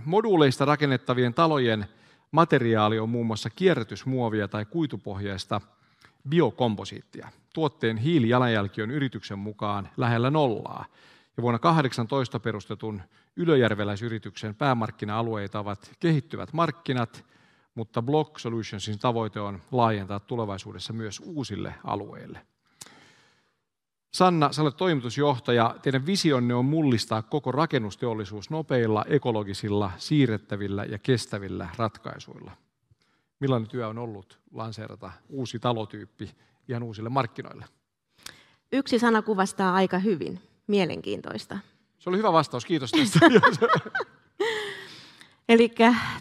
Moduuleista rakennettavien talojen materiaali on muun muassa kierrätysmuovia tai kuitupohjaista biokomposiittia. Tuotteen hiilijalanjälki on yrityksen mukaan lähellä nollaa. Ja vuonna 2018 perustetun ylöjärveläisyrityksen päämarkkina-alueita ovat kehittyvät markkinat, mutta Block Solutionsin tavoite on laajentaa tulevaisuudessa myös uusille alueille. Sanna, sä olet toimitusjohtaja. Teidän visionne on mullistaa koko rakennusteollisuus nopeilla, ekologisilla, siirrettävillä ja kestävillä ratkaisuilla. Millainen työ on ollut lanseerata uusi talotyyppi ihan uusille markkinoille? Yksi sana kuvastaa aika hyvin. Mielenkiintoista. Se oli hyvä vastaus, kiitos tästä. Eli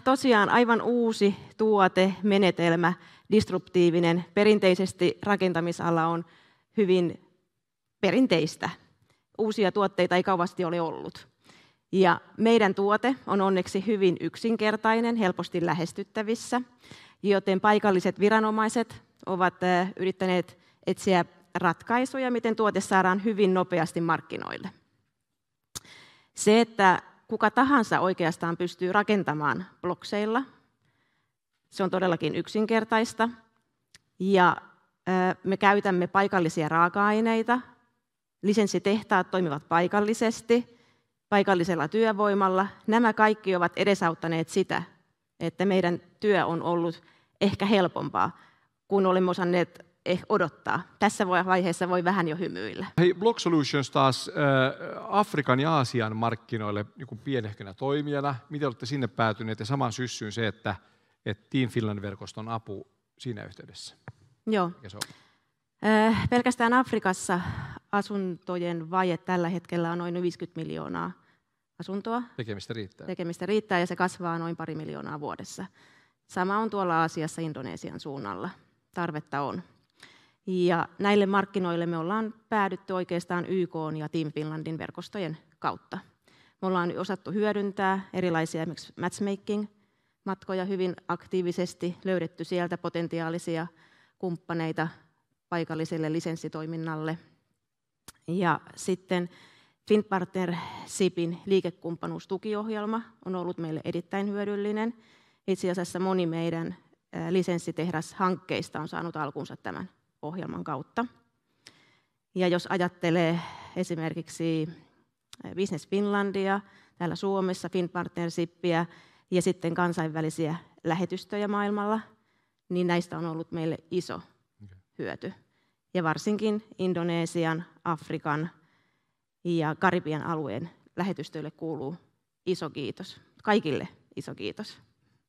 tosiaan aivan uusi tuote, menetelmä, disruptiivinen. Perinteisesti rakentamisala on hyvin perinteistä. Uusia tuotteita ei kauasti ole ollut. Ja meidän tuote on onneksi hyvin yksinkertainen, helposti lähestyttävissä, joten paikalliset viranomaiset ovat yrittäneet etsiä ratkaisuja, miten tuote saadaan hyvin nopeasti markkinoille. Se, että kuka tahansa oikeastaan pystyy rakentamaan blokseilla, se on todellakin yksinkertaista. Ja me käytämme paikallisia raaka-aineita. Lisenssitehtaat toimivat paikallisesti, paikallisella työvoimalla. Nämä kaikki ovat edesauttaneet sitä, että meidän työ on ollut ehkä helpompaa, kun olemme osanneet odottaa. Tässä vaiheessa voi vähän jo hymyillä. Hei, Block Solutions taas Afrikan ja Aasian markkinoille niin pienehkönä toimijana. Miten olette sinne päätyneet ja saman syssyyn se, että Team Finland-verkoston apu siinä yhteydessä? Joo. Pelkästään Afrikassa asuntojen vaje tällä hetkellä on noin 50 miljoonaa asuntoa. Tekemistä riittää ja se kasvaa noin 2 miljoonaa vuodessa. Sama on tuolla Aasiassa Indonesian suunnalla. Tarvetta on. Ja näille markkinoille me ollaan päädytty oikeastaan YK ja Team Finlandin verkostojen kautta. Me ollaan osattu hyödyntää erilaisia esimerkiksi matchmaking-matkoja hyvin aktiivisesti, löydetty sieltä potentiaalisia kumppaneita paikalliselle lisenssitoiminnalle. Ja sitten Finnpartnershipin liikekumppanuustukiohjelma on ollut meille erittäin hyödyllinen. Itse asiassa moni meidän lisenssitehdashankkeista on saanut alkunsa tämän ohjelman kautta. Ja jos ajattelee esimerkiksi Business Finlandia, täällä Suomessa Finnpartnershipia ja sitten kansainvälisiä lähetystöjä maailmalla, niin näistä on ollut meille iso hyöty. Ja varsinkin Indonesian, Afrikan ja Karibian alueen lähetystöille kuuluu iso kiitos. Kaikille iso kiitos.